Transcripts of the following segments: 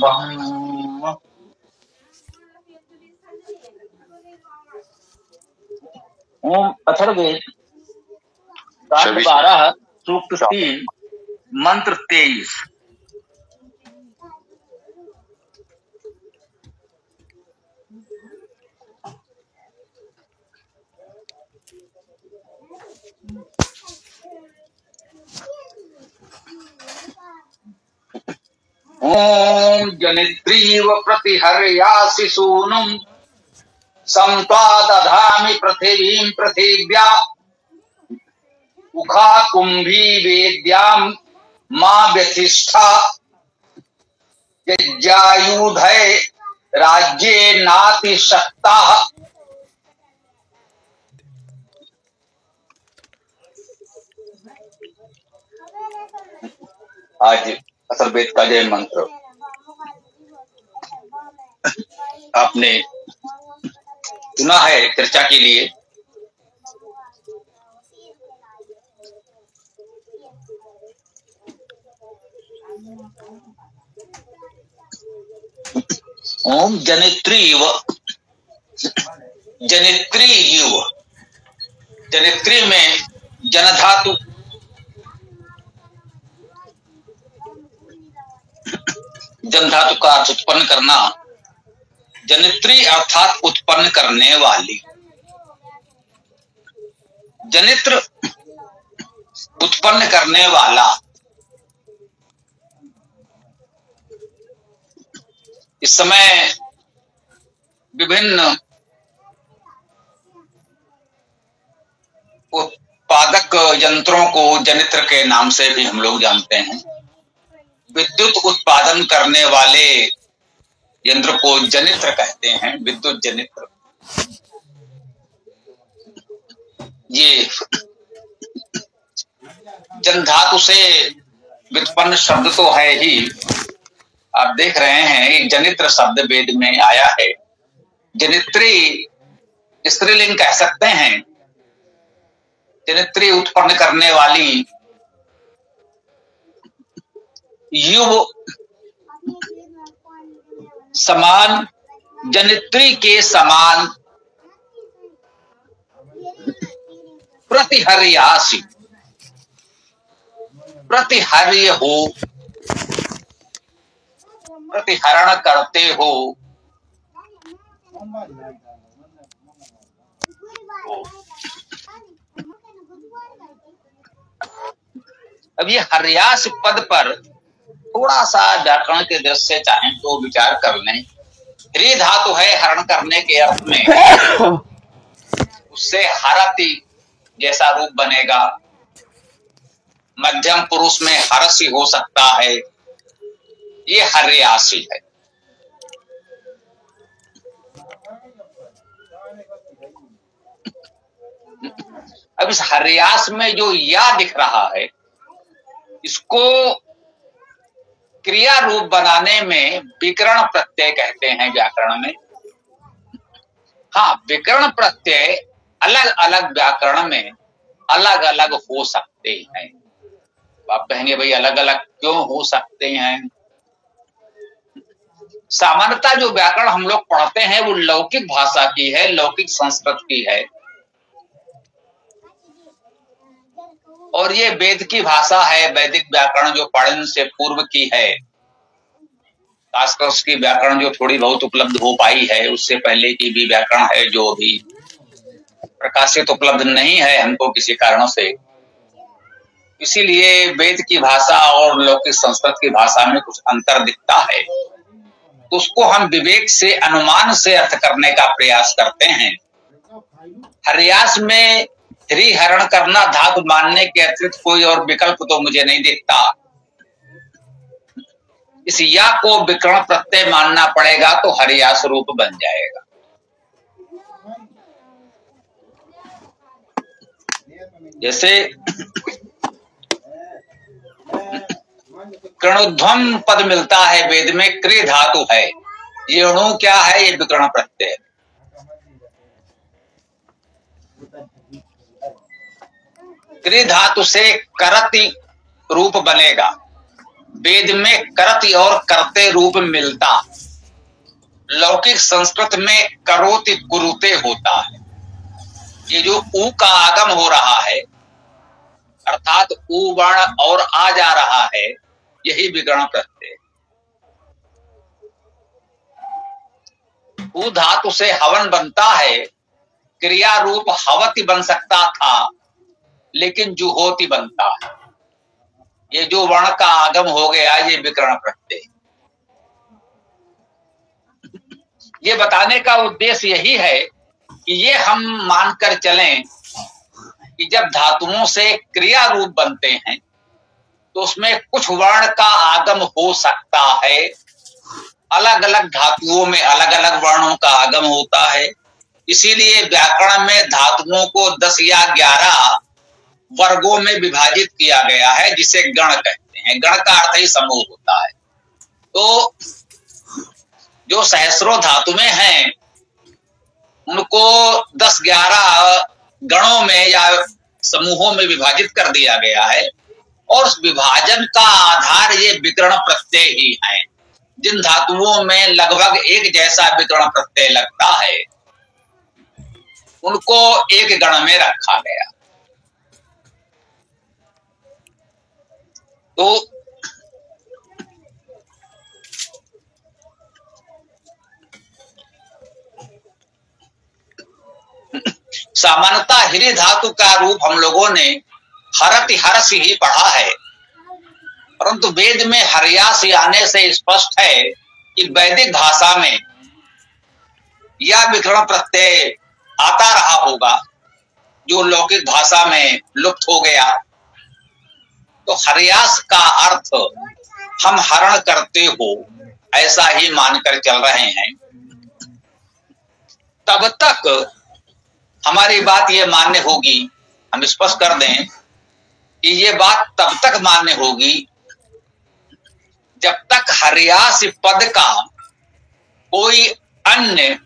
बम। ओम अथर्ववेद कांड 12 सूक्त 3 मंत्र 23। ओम जनित्रीव प्रतिहर्यासि सूनुम संत्वा दधामि पृथिवीं पृथिव्या उखा कुंभी वेद्याम मां व्यथिष्ठा यज्ञायुधे राज्ये नाति शक्ता। आज अथर्ववेद का जय मंत्र आपने सुना है चर्चा के लिए। ओम जनित्रीव, जनित्री युव, जनित्री में जन धातु, जन धातु का अर्थ उत्पन्न करना। जनित्री अर्थात उत्पन्न करने वाली। जनित्र उत्पन्न करने वाला। इस समय विभिन्न उत्पादक यंत्रों को जनित्र के नाम से भी हम लोग जानते हैं। विद्युत उत्पादन करने वाले यंत्र को जनित्र कहते हैं, विद्युत जनित्र। ये जन धातु से व्युत्पन्न शब्द तो है ही। आप देख रहे हैं एक जनित्र शब्द वेद में आया है। जनित्री स्त्रीलिंग कह सकते हैं। जनित्री उत्पन्न करने वाली। युव समान, जनित्री के समान। प्रतिहर्यासि, प्रतिहर्य हो, प्रतिहरण करते हो। अब ये हर्यास पद पर थोड़ा सा व्याकरण के दृष्टि से चाहें तो विचार कर लें। ह्री धातु है हरण करने के अर्थ में, उससे हरति जैसा रूप बनेगा। मध्यम पुरुष में हरसी हो सकता है। ये हर्यासी है। अब इस हर्यास में जो या दिख रहा है, इसको क्रिया रूप बनाने में विकर्ण प्रत्यय कहते हैं व्याकरण में। हाँ, विकर्ण प्रत्यय अलग अलग व्याकरण में अलग अलग हो सकते हैं। आप कहेंगे भाई अलग अलग क्यों हो सकते हैं? सामान्यतः जो व्याकरण हम लोग पढ़ते हैं वो लौकिक भाषा की है, लौकिक संस्कृत की है। और ये वेद की भाषा है, वैदिक व्याकरण जो पढ़ने से पूर्व की है। खासकर उसकी व्याकरण जो थोड़ी बहुत उपलब्ध हो पाई है, उससे पहले की भी व्याकरण है जो अभी प्रकाशित उपलब्ध नहीं है हमको किसी कारणों से। इसीलिए वेद की भाषा और लौकिक संस्कृत की भाषा में कुछ अंतर दिखता है। तो उसको हम विवेक से, अनुमान से अर्थ करने का प्रयास करते हैं। हर्यास में ह्री हरण करना धातु मानने के अतिरिक्त कोई और विकल्प तो मुझे नहीं दिखता। इस या को विकर्ण प्रत्यय मानना पड़ेगा तो हर्यास रूप बन जाएगा। जैसे कृणोध्वम पद मिलता है वेद में, क्री धातु है। ये अणु क्या है? ये विकर्ण प्रत्यय। क्री धातु से करति रूप बनेगा। वेद में करति और करते रूप मिलता, लौकिक संस्कृत में करोति कुरुते होता है। ये जो ऊ का आगम हो रहा है अर्थात ऊ वर्ण और आ जा रहा है, यही विकर्ण प्रत्यय। ऊ धातु से हवन बनता है, क्रिया रूप हवति बन सकता था लेकिन जुहोति बनता है। ये जो वर्ण का आगम हो गया ये विकर्ण प्रत्यय। ये बताने का उद्देश्य यही है कि ये हम मानकर चलें कि जब धातुओं से क्रिया रूप बनते हैं तो उसमें कुछ वर्ण का आगम हो सकता है। अलग अलग धातुओं में अलग अलग वर्णों का आगम होता है। इसीलिए व्याकरण में धातुओं को 10 या 11 वर्गों में विभाजित किया गया है, जिसे गण कहते हैं। गण का अर्थ ही समूह होता है। तो जो सहस्रों धातुएं हैं उनको 10-11 गणों में या समूहों में विभाजित कर दिया गया है और उस विभाजन का आधार ये विकर्ण प्रत्यय ही है। जिन धातुओं में लगभग एक जैसा विकर्ण प्रत्यय लगता है उनको एक गण में रखा गया। तो सामान्यतः हिरी धातु का रूप हम लोगों ने हरति हर्ष ही पढ़ा है, परंतु वेद में हर्यास आने से स्पष्ट है कि वैदिक भाषा में यह विकर्ण प्रत्यय आता रहा होगा जो लौकिक भाषा में लुप्त हो गया। तो हर्यास का अर्थ हम हरण करते हो ऐसा ही मानकर चल रहे हैं। तब तक हमारी बात ये मान्य होगी, हम स्पष्ट कर दें कि ये बात तब तक मान्य होगी जब तक हर्यास पद का कोई अन्य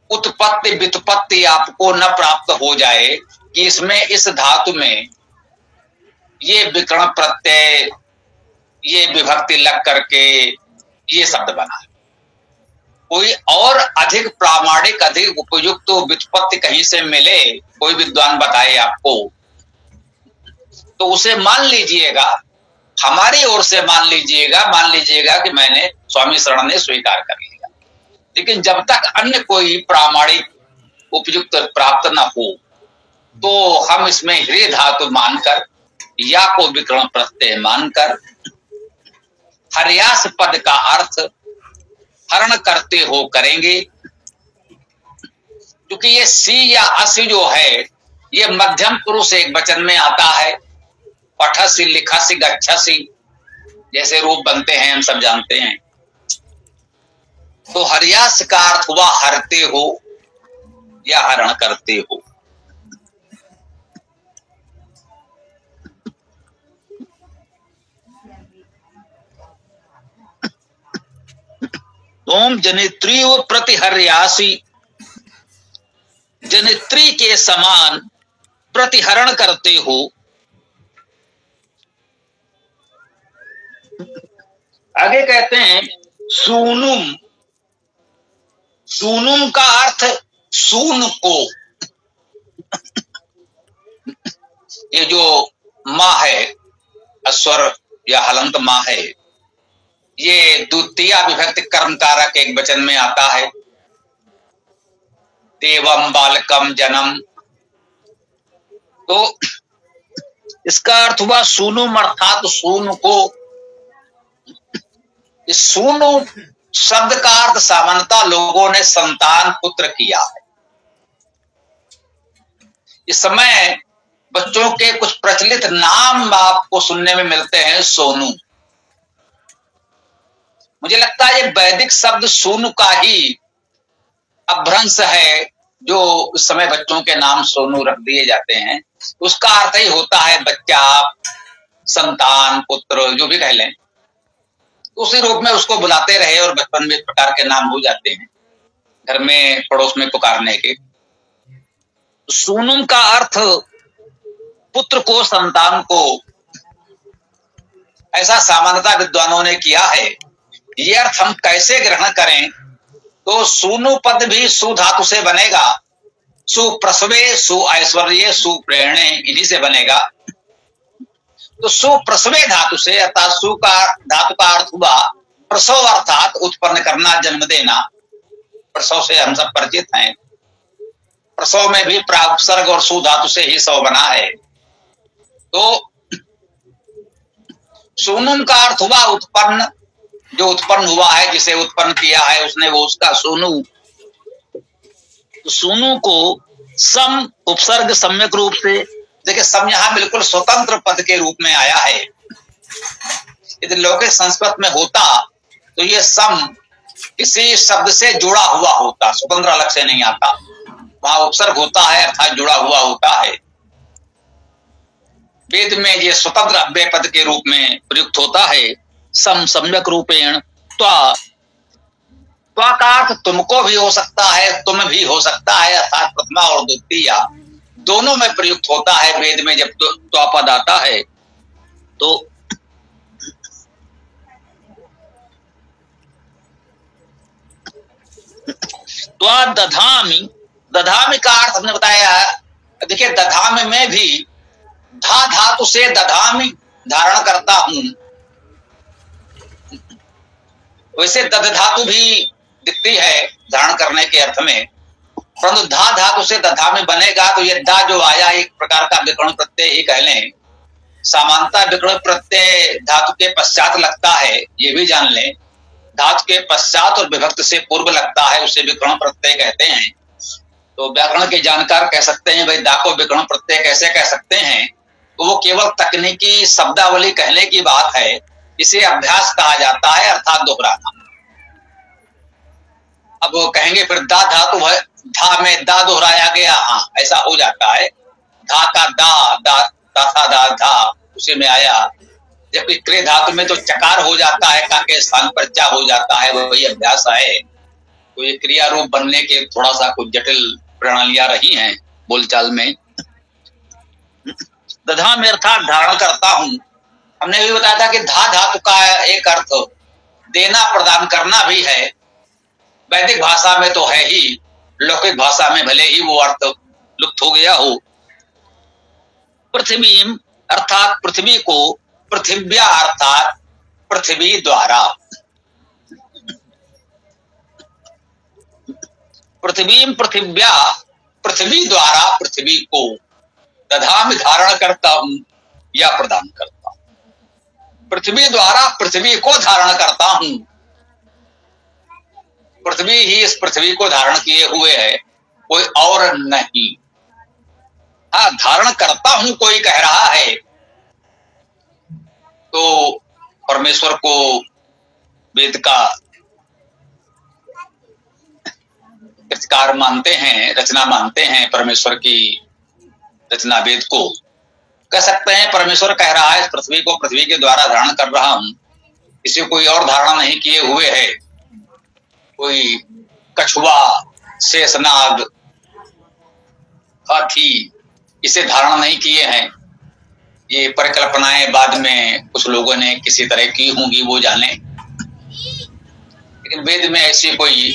उत्पत्ति व्युत्पत्ति आपको न प्राप्त हो जाए कि इसमें इस धातु में ये विकर्ण प्रत्यय ये विभक्ति लग करके ये शब्द बना। कोई और अधिक प्रामाणिक अधिक उपयुक्त व्युत्पत्ति कहीं से मिले, कोई विद्वान बताए आपको, तो उसे मान लीजिएगा, हमारी ओर से मान लीजिएगा कि मैंने स्वामी शरण ने स्वीकार कर लिया। लेकिन जब तक अन्य कोई प्रामाणिक उपयुक्त प्राप्त न हो तो हम इसमें ह्री धातु मानकर या को विकर्ण प्रत्यय मानकर हर्यास पद का अर्थ हरण करते हो करेंगे। क्योंकि ये सी या असि जो है ये मध्यम पुरुष एक वचन में आता है। पठसी लिखसी गच्छसी जैसे रूप बनते हैं हम सब जानते हैं। तो हर्यास का अर्थ हुआ हरते हो या हरण करते हो। ओम जनित्री व प्रतिहर्यासी, जनित्री के समान प्रतिहरण करते हो। आगे कहते हैं सूनुम, सूनुम का अर्थ सून को, ये जो माँ है अस्वर या हलंत माँ है ये द्वितीय विभक्ति कर्म कारक एक वचन में आता है। देवम बालकम जन्म, तो इसका अर्थ हुआ सूनुम अर्थात सून को। इस सूनु शब्द का अर्थ सामान्यतः लोगों ने संतान पुत्र किया है। इस समय बच्चों के कुछ प्रचलित नाम आपको सुनने में मिलते हैं। सोनू, मुझे लगता है ये वैदिक शब्द सोनू का ही अपभ्रंश है जो उस समय बच्चों के नाम सोनू रख दिए जाते हैं। उसका अर्थ ही होता है बच्चा, संतान, पुत्र, जो भी कह लें। उसी रूप में उसको बुलाते रहे और बचपन में इस प्रकार के नाम हो जाते हैं घर में पड़ोस में पुकारने के। सूनुम का अर्थ पुत्र को, संतान को, ऐसा सामान्यतः विद्वानों ने किया है। ये अर्थ हम कैसे ग्रहण करें? तो सूनु पद भी सु धातु से बनेगा। सुप्रसवे, सु ऐश्वर्य, सुप्रेरणे, इन्हीं से बनेगा। तो सुप्रसवे धातु से अर्थात सु का धातु का अर्थ हुआ प्रसव, अर्थात उत्पन्न करना, जन्म देना। प्रसव से हम सब परिचित हैं। प्रसव में भी प्राउपसर्ग और सु धातु से ही सव बना है। तो सूनुम का अर्थ हुआ उत्पन्न, जो उत्पन्न हुआ है, जिसे उत्पन्न किया है उसने, वो उसका सूनु। तो सूनु को सम उपसर्ग सम्यक रूप से, देखिए सम यहां बिल्कुल स्वतंत्र पद के रूप में आया है। यदि लौकिक संस्कृत में होता तो ये सम किसी शब्द से जुड़ा हुआ होता, स्वतंत्र अलग से नहीं आता। वहां उपसर्ग होता है अर्थात जुड़ा हुआ होता है। वेद में ये स्वतंत्र अव्यय पद के रूप में प्रयुक्त होता है। सम सम्यक रूपेण त्वा, त्वा का अर्थ तुमको भी हो सकता है, तुम भी हो सकता है, अर्थात प्रथमा और द्वितीय दोनों में प्रयुक्त होता है। वेद में जब त्वा पद आता है तो त्वा दधामि, दधामि का अर्थ हमने बताया। देखिए दधामि में भी धा धातु से दधामि धारण करता हूं। वैसे दध धातु भी दिखती है धारण करने के अर्थ में, परंतु धा धातु से दधामि बनेगा तो ये दा जो आया एक प्रकार का विकर्ण प्रत्यय ही कह लें। सामान्यतः विकर्ण प्रत्यय धातु के पश्चात लगता है, ये भी जान लें। धातु के पश्चात और विभक्त से पूर्व लगता है, उसे विकर्ण प्रत्यय कहते हैं। तो व्याकरण के जानकार कह सकते हैं भाई दा को विकर्ण प्रत्यय कैसे कह सकते हैं? तो वो केवल तकनीकी शब्दावली कहने की बात है। इसे अभ्यास कहा जाता है, अर्थात दोहराना। अब वो कहेंगे फिर दा धातु है, धा में दा दोहराया गया, हाँ ऐसा हो जाता है। धा का दा, दा था दा धा उसी में आया। जबकि क्रिय धातु में तो चकार हो जाता है, का के स्थान पर चा हो जाता है, वही अभ्यास है। तो ये क्रिया रूप बनने के थोड़ा सा कुछ जटिल प्रणालियां रही हैं बोलचाल में। दधा में अर्थात धारण करता हूं। हमने भी बताया था कि धा धातु का एक अर्थ देना प्रदान करना भी है। वैदिक भाषा में तो है ही, लौकिक भाषा में भले ही वो अर्थ लुप्त हो गया हो। पृथ्वी अर्थात पृथ्वी को, पृथिव्या अर्थात पृथ्वी द्वारा, पृथ्वी पृथिव्या पृथ्वी द्वारा पृथ्वी को दधामि धारण करता हूं या प्रदान करता हूं। पृथ्वी द्वारा पृथ्वी को धारण करता हूं। पृथ्वी ही इस पृथ्वी को धारण किए हुए है, कोई और नहीं। हाँ, धारण करता हूं कोई कह रहा है तो परमेश्वर को वेद का कृतकार मानते हैं, रचना मानते हैं। परमेश्वर की रचना वेद को कह सकते हैं। परमेश्वर कह रहा है इस पृथ्वी को पृथ्वी के द्वारा धारण कर रहा हूं, इसे कोई और धारणा नहीं किए हुए है। कोई कछुआ, शेषनाग, हाथी इसे धारण नहीं किए हैं। ये परिकल्पनाएं बाद में कुछ लोगों ने किसी तरह की होंगी, वो जाने। लेकिन वेद में ऐसी कोई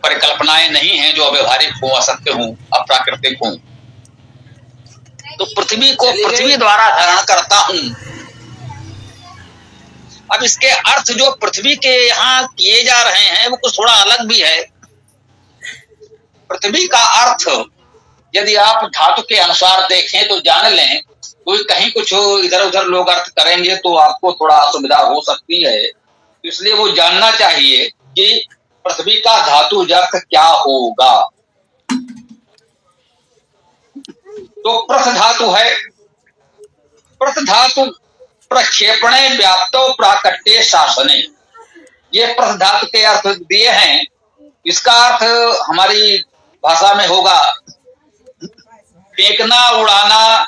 परिकल्पनाएं नहीं हैं जो अव्यवहारिक हो, असत्य हो, अप्राकृतिक हो। तो पृथ्वी को पृथ्वी द्वारा धारण करता हूं। अब इसके अर्थ जो पृथ्वी के यहाँ किए जा रहे हैं वो कुछ थोड़ा अलग भी है। पृथ्वी का अर्थ यदि आप धातु के अनुसार देखें तो जान लें, कोई कहीं कुछ इधर उधर लोग अर्थ करेंगे तो आपको थोड़ा असुविधा हो सकती है। तो इसलिए वो जानना चाहिए कि पृथ्वी का धातु अर्थ क्या होगा। तो प्रथ धातु है। प्रथ धातु प्रक्षेपणे व्याप्तो प्राकट्ये शासने, ये प्रथ धातु के अर्थ दिए हैं। इसका अर्थ हमारी भाषा में होगा फेंकना, उड़ाना,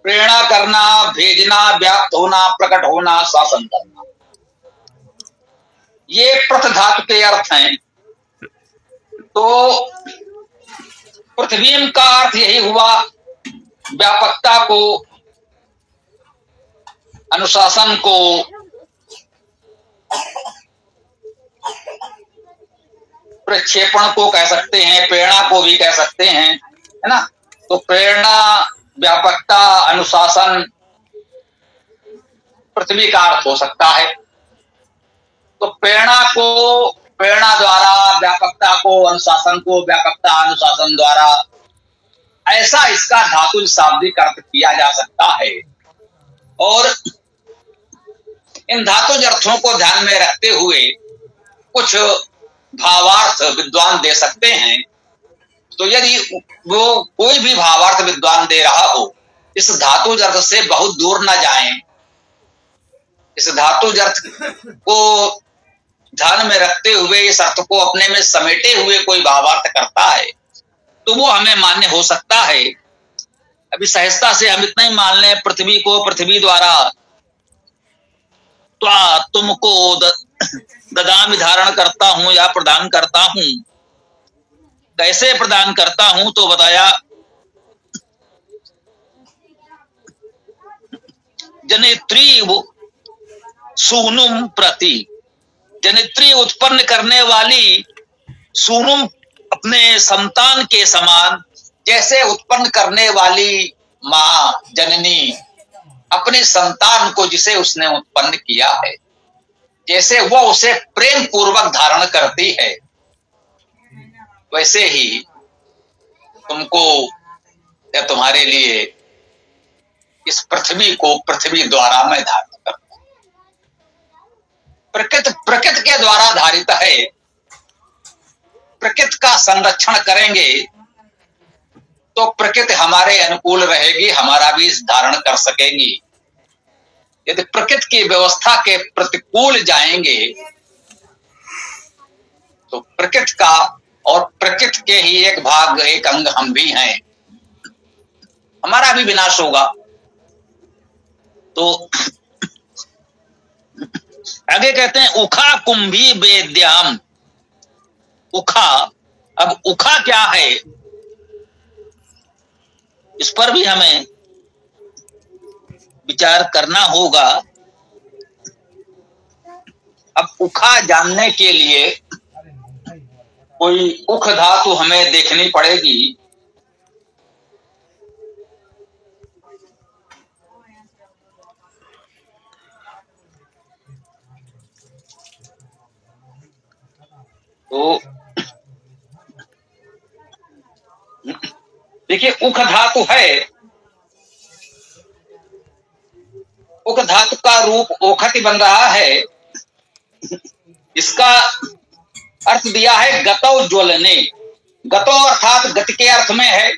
प्रेरणा करना, भेजना, व्याप्त होना, प्रकट होना, शासन करना। ये प्रथ धातु के अर्थ हैं। तो पृथ्वी का अर्थ यही हुआ व्यापकता को अनुशासन को प्रक्षेपण को कह सकते हैं, प्रेरणा को भी कह सकते हैं, है ना। तो प्रेरणा, व्यापकता, अनुशासन, पृथ्वी का अर्थ हो सकता है। तो प्रेरणा को प्रेरणा द्वारा, व्यापकता को अनुशासन को व्यापकता अनुशासन द्वारा, ऐसा इसका धातु शाब्दिक अर्थ किया जा सकता है। और इन धातुज अर्थों को ध्यान में रखते हुए कुछ भावार्थ विद्वान दे सकते हैं। तो यदि वो कोई भी भावार्थ विद्वान दे रहा हो, इस धातुज अर्थ से बहुत दूर न जाएं। इस धातुज अर्थ को ध्यान में रखते हुए, इस अर्थ को अपने में समेटे हुए कोई भावार्थ करता है तो वो हमें मान्य हो सकता है। अभी सहजता से हम इतना ही मान लें, पृथ्वी को पृथ्वी द्वारा तुमको ददामी धारण करता हूं या प्रदान करता हूं। कैसे प्रदान करता हूं तो बताया, जनित्री सूनुम प्रति, जनित्री उत्पन्न करने वाली, सूनुम अपने संतान के समान, जैसे उत्पन्न करने वाली मां जननी अपने संतान को जिसे उसने उत्पन्न किया है, जैसे वो उसे प्रेम पूर्वक धारण करती है, वैसे ही तुमको या तुम्हारे लिए इस पृथ्वी को पृथ्वी द्वारा मैं धारण करता हूं। प्रकृति के द्वारा धारित है। प्रकृति का संरक्षण करेंगे तो प्रकृति हमारे अनुकूल रहेगी, हमारा भी धारण कर सकेगी। यदि प्रकृति की व्यवस्था के प्रतिकूल जाएंगे तो प्रकृति का और प्रकृति के ही एक भाग, एक अंग हम भी हैं, हमारा भी विनाश होगा। तो आगे कहते हैं उखा कुंभी वेद्याम। उखा, अब उखा क्या है इस पर भी हमें विचार करना होगा। अब उखा जानने के लिए कोई उख धातु हमें देखनी पड़ेगी। तो देखिए, उख धातु है, उख धातु का रूप ओखति बन रहा है। इसका अर्थ दिया है गतौ ज्वलने। गतौ अर्थात गति के अर्थ में है,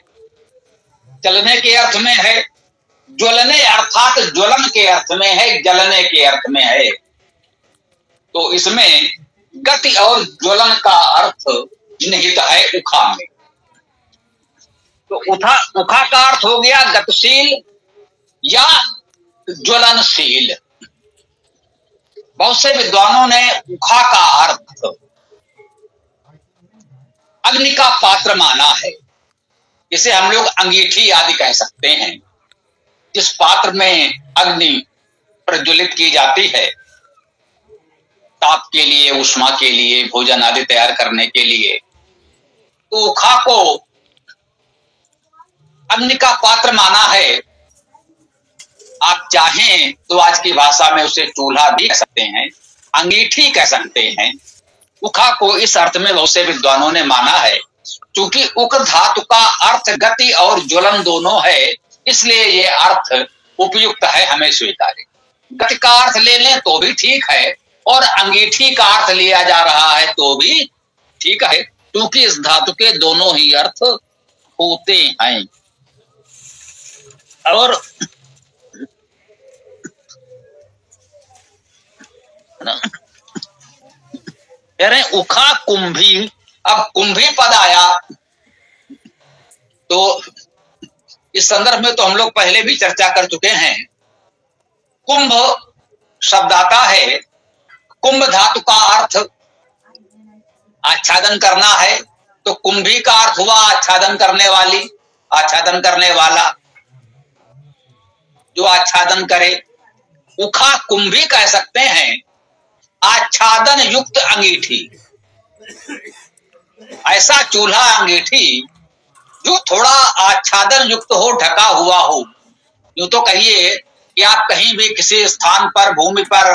चलने के अर्थ में है। ज्वलने अर्थात ज्वलन के अर्थ में है, जलने के अर्थ में है। तो इसमें गति और ज्वलन का अर्थ निहित है उखा में। तो उखा का अर्थ हो गया गतिशील या ज्वलनशील। बहुत से विद्वानों ने उखा का अर्थ अग्नि का पात्र माना है। इसे हम लोग अंगीठी आदि कह सकते हैं, जिस पात्र में अग्नि प्रज्वलित की जाती है ताप के लिए, उष्मा के लिए, भोजन आदि तैयार करने के लिए। तो उखा को अग्नि का पात्र माना है। आप चाहें तो आज की भाषा में उसे चूल्हा भी कह सकते हैं, अंगीठी कह सकते हैं। उखा को इस अर्थ में बहुत से विद्वानों ने माना है। क्योंकि उक धातु का अर्थ गति और ज्वलन दोनों है, इसलिए ये अर्थ उपयुक्त है, हमें स्वीकार्य। गति का अर्थ ले लें तो भी ठीक है, और अंगीठी का अर्थ लिया जा रहा है तो भी ठीक है, क्योंकि इस धातु के दोनों ही अर्थ होते हैं। और कह रहे उखा कुंभी। अब कुंभी पद आया तो इस संदर्भ में तो हम लोग पहले भी चर्चा कर चुके हैं। कुंभ शब्द आता है, कुंभ धातु का अर्थ आच्छादन करना है, तो कुंभी का अर्थ हुआ आच्छादन करने वाली, आच्छादन करने वाला, जो आच्छादन करे। उखा कुंभी कह सकते हैं आच्छादन युक्त अंगीठी। ऐसा चूल्हा अंगीठी जो थोड़ा आच्छादन युक्त हो, ढका हुआ हो। यूं तो कहिए कि आप कहीं भी किसी स्थान पर, भूमि पर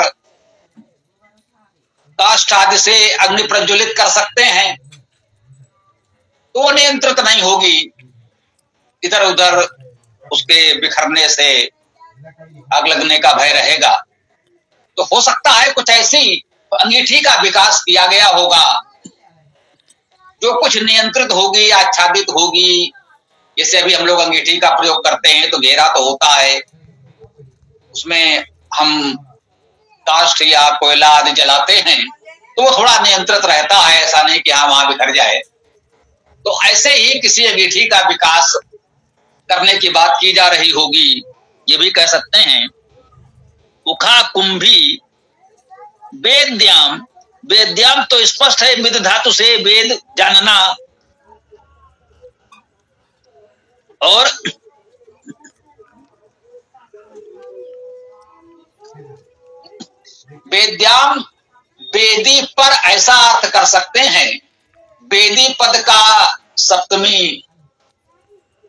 काष्ठ आदि से अग्नि प्रज्वलित कर सकते हैं तो नियंत्रित नहीं होगी, इधर उधर उसके बिखरने से आग लगने का भय रहेगा। तो हो सकता है कुछ ऐसी अंगीठी का विकास किया गया होगा जो कुछ नियंत्रित होगी, आच्छादित होगी। जैसे अभी हम लोग अंगीठी का प्रयोग करते हैं तो घेरा तो होता है, उसमें हम काष्ठ या कोयला आदि जलाते हैं तो वो थोड़ा नियंत्रित रहता है, ऐसा नहीं कि हाँ वहां बिखर जाए। तो ऐसे ही किसी अंगीठी का विकास करने की बात की जा रही होगी। ये भी कह सकते हैं उखा कुंभी वेद्याम। वेद्याम तो स्पष्ट है, विद धातु से वेद जानना, और वेद्याम वेदी पर ऐसा अर्थ कर सकते हैं। वेदी पद का सप्तमी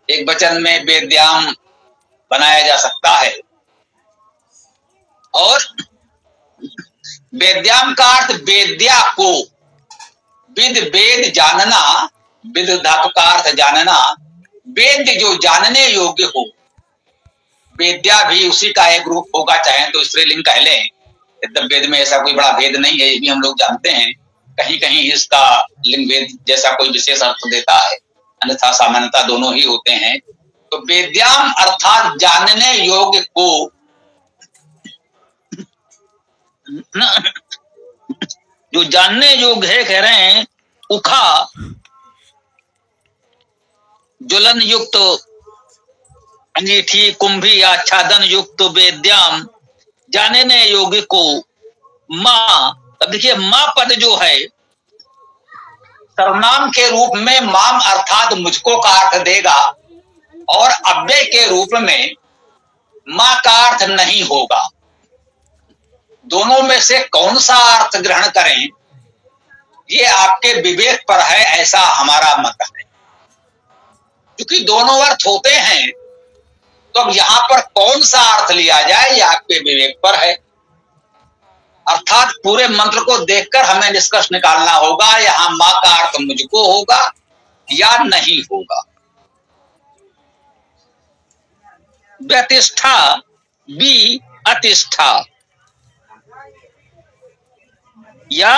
एक वचन में वेद्याम बनाया जा सकता है। और वेद्याम का अर्थ वेद्या को, विद वेद जानना, विद धातु का अर्थ जानना, वेद जो जानने योग्य हो। वेद्या भी उसी का एक रूप होगा, चाहे तो स्त्रीलिंग कह लें। वेद में ऐसा कोई बड़ा भेद नहीं है, ये भी हम लोग जानते हैं। कहीं कहीं इसका लिंग भेद जैसा कोई विशेष अर्थ देता है, अन्यथा सामान्यता दोनों ही होते हैं। तो वेद्याम अर्थात जानने योग्य को, जो जानने योग्य है, कह रहे हैं उखा ज्वलन युक्त अंगीठी, कुंभी आच्छादन युक्त वेद्याम जानने योग्य को। मां, अब देखिए मां पद जो है सर्वनाम के रूप में माम अर्थात मुझको का अर्थ देगा, और अव्यय के रूप में मां का अर्थ नहीं होगा। दोनों में से कौन सा अर्थ ग्रहण करें ये आपके विवेक पर है, ऐसा हमारा मत है। क्योंकि दोनों अर्थ होते हैं तो अब यहां पर कौन सा अर्थ लिया जाए ये आपके विवेक पर है। अर्थात पूरे मंत्र को देखकर हमें निष्कर्ष निकालना होगा यहां मां का अर्थ मुझको होगा या नहीं होगा। व्यतिष्ठा बी अतिष्ठा, या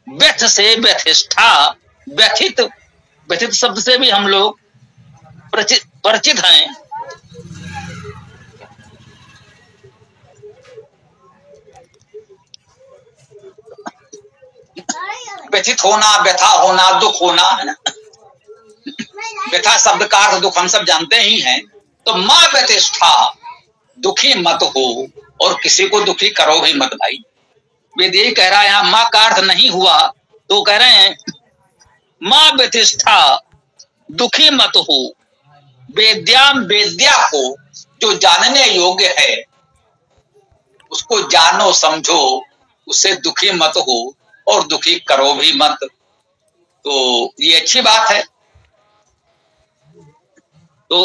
व्यथ से व्यतिष्ठा, व्यथित, व्यथित शब्द से भी हम लोग परिचित हैं। व्यथित होना, व्यथा होना, दुख होना, है ना। व्यथा शब्द का अर्थ दुख हम सब जानते ही हैं। तो मां व्यतिष्ठा, दुखी मत हो और किसी को दुखी करो भी मत भाई। वेद यही कह रहा है, यहां मां का अर्थ नहीं हुआ तो कह रहे हैं मां व्यतिष्ठा, दुखी मत हो। वेद्याम, वेद्या को जो जानने योग्य है उसको जानो समझो, उससे दुखी मत हो और दुखी करो भी मत। तो ये अच्छी बात है। तो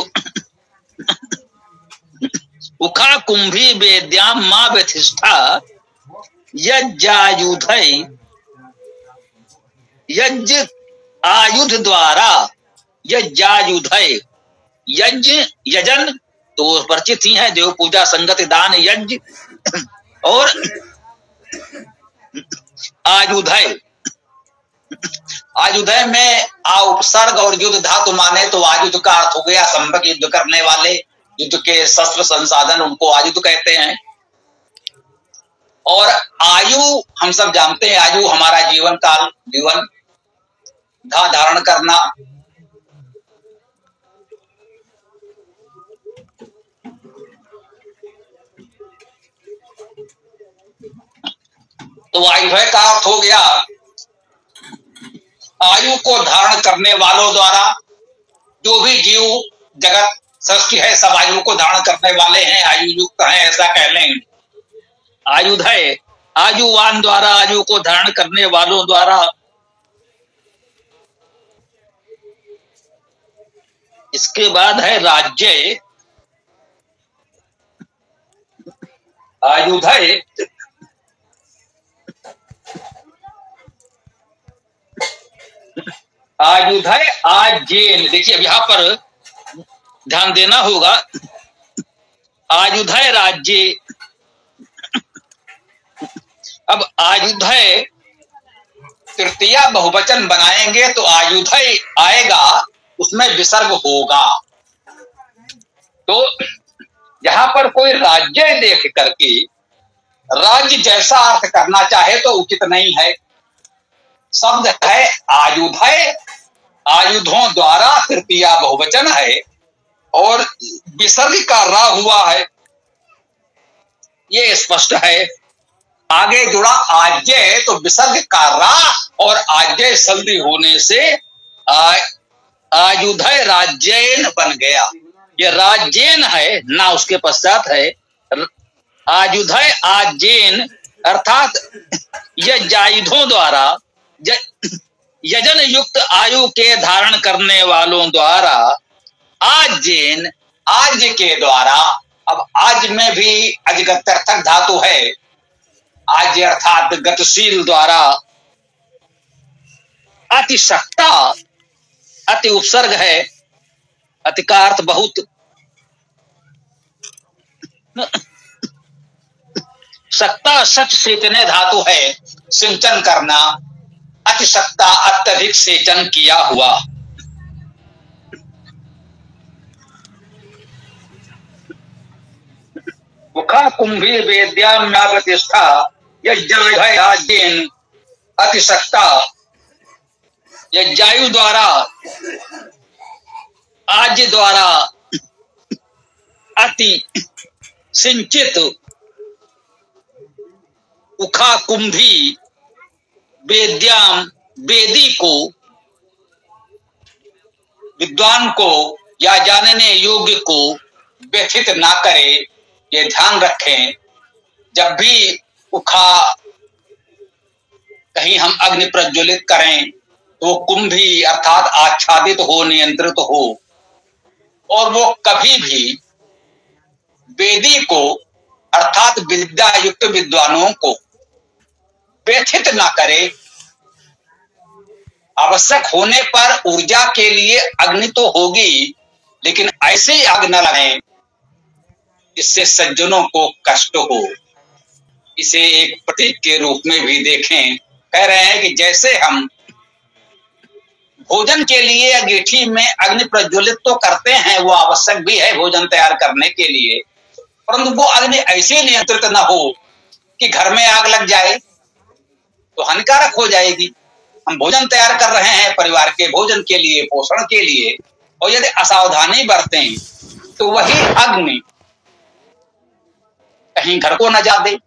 उखा कुंभी वेद्याम मां व्यतिष्ठा यज्ञायुधय, यज्ञ आयुध द्वारा, यज्ञायुधय, यज्ञ यजन तो परिचित ही है, देव पूजा संगत दान यज्ञ, और आयुधय, आयुधय में आ उपसर्ग और युद्ध धातु माने तो आयुध का अर्थ हो गया संभव युद्ध करने वाले, युद्ध के शस्त्र संसाधन, उनको आयुध कहते हैं। और आयु हम सब जानते हैं, आयु हमारा जीवन काल, जीवन धारण करना। तो आयुधय का अर्थ हो गया आयु को धारण करने वालों द्वारा, जो भी जीव जगत सृष्टि है सब आयु को धारण करने वाले हैं, आयु युक्त हैं, ऐसा कह लें। आयुधय, आयुवान द्वारा, आयु को धारण करने वालों द्वारा। इसके बाद है राज्य, आयुधय, आयुधय आजेन। देखिए अब यहां पर ध्यान देना होगा, आयुधय राज्य। अब आयुधय तृतीया बहुवचन बनाएंगे तो आयुधय आएगा, उसमें विसर्ग होगा। तो यहां पर कोई राज्य देख करके राज्य जैसा अर्थ करना चाहे तो उचित नहीं है। शब्द है आयुधय, आयुधों द्वारा तृतीया बहुवचन है और विसर्ग का रा हुआ है, ये स्पष्ट है। आगे जुड़ा आज्य, तो विसर्ग का रा और आज्य संधि होने से आयुधय राज्येन बन गया। ये राज्येन है ना, उसके पश्चात है आयुधय आज्येन, अर्थात यजायुधों द्वारा, यजन युक्त आयु के धारण करने वालों द्वारा, आज्येन, आज के द्वारा। अब आज में भी अजगत्यर्थक धातु है, आज अर्थात गतिशील द्वारा। अतिशक्ता, अति उपसर्ग है, अति का अर्थ बहुत। सक्ता सच सेचने धातु है, सिंचन करना। अतिशक्ता अत्यधिक सेचन किया हुआ। मुखा कुंभी वेद्याम प्रतिष्ठा, यज्ञ अतिशक्ता, यज्ञायु द्वारा, आज द्वारा अति सिंचित, उखा कुंभी वेद्याम, वेदी को, विद्वान को या जानने योग्य को व्यथित ना करे, ये ध्यान रखें। जब भी उखा कहीं हम अग्नि प्रज्वलित करें तो कुंभी अर्थात आच्छादित हो, नियंत्रित हो, और वो कभी भी वेदी को अर्थात विद्या युक्त विद्वानों को व्यथित ना करे। आवश्यक होने पर ऊर्जा के लिए अग्नि तो होगी, लेकिन ऐसे आग न लगाएं इससे सज्जनों को कष्ट हो। इसे एक प्रतीक के रूप में भी देखें। कह रहे हैं कि जैसे हम भोजन के लिए अंगीठी में अग्नि प्रज्वलित तो करते हैं, वो आवश्यक भी है भोजन तैयार करने के लिए, परंतु वो अग्नि ऐसे नियंत्रित न हो कि घर में आग लग जाए तो हानिकारक हो जाएगी। हम भोजन तैयार कर रहे हैं परिवार के भोजन के लिए, पोषण के लिए, और यदि असावधानी बरतें तो वही अग्नि कहीं घर को न जा दे।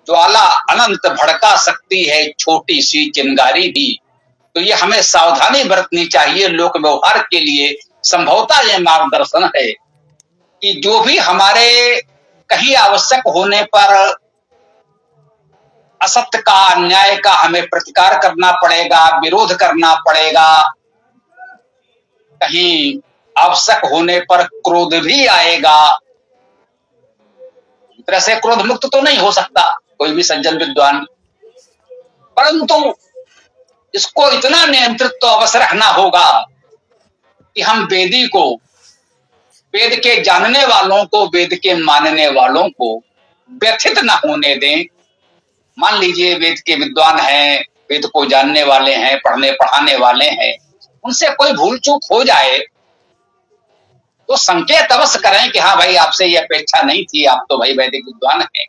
ज्वाला अनंत भड़का सकती है छोटी सी चिंगारी भी। तो ये हमें सावधानी बरतनी चाहिए लोक व्यवहार के लिए। संभवतः यह मार्गदर्शन है कि जो भी हमारे कहीं आवश्यक होने पर असत्य का, अन्याय का हमें प्रतिकार करना पड़ेगा, विरोध करना पड़ेगा, कहीं आवश्यक होने पर क्रोध भी आएगा। तरह से क्रोध मुक्त तो नहीं हो सकता कोई भी सज्जन विद्वान, परंतु इसको इतना नियंत्रित तो अवश्य रखना होगा कि हम वेदी को, वेद के जानने वालों को, वेद के मानने वालों को व्यथित न होने दें। मान लीजिए वेद के विद्वान हैं, वेद को जानने वाले हैं, पढ़ने पढ़ाने वाले हैं, उनसे कोई भूल चूक हो जाए तो संकेत अवश्य करें कि हाँ भाई आपसे ये अपेक्षा नहीं थी, आप तो भाई वैदिक विद्वान हैं,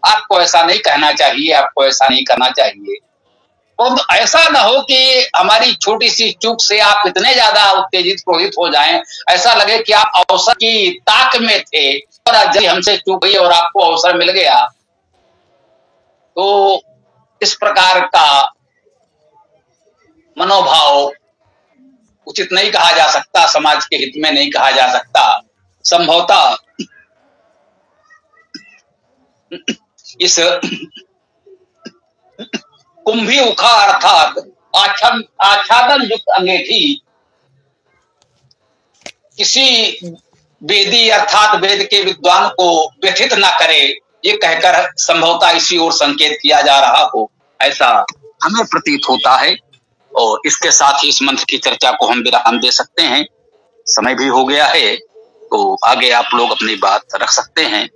आपको ऐसा नहीं कहना चाहिए, आपको ऐसा नहीं करना चाहिए। तो ऐसा ना हो कि हमारी छोटी सी चूक से आप इतने ज्यादा उत्तेजित क्रोधित हो जाएं, ऐसा लगे कि आप अवसर की ताक में थे और आज हमसे चूक हुई और आपको अवसर मिल गया। तो इस प्रकार का मनोभाव उचित नहीं कहा जा सकता, समाज के हित में नहीं कहा जा सकता। संभवतः इस कुंभी उखा अर्थात आच्छादन युक्त अंगीठी किसी वेदी अर्थात वेद के विद्वान को व्यथित न करे, ये कहकर संभवतः इसी ओर संकेत किया जा रहा हो, ऐसा हमें प्रतीत होता है। और इसके साथ ही इस मंत्र की चर्चा को हम विराम दे सकते हैं। समय भी हो गया है, तो आगे आप लोग अपनी बात रख सकते हैं।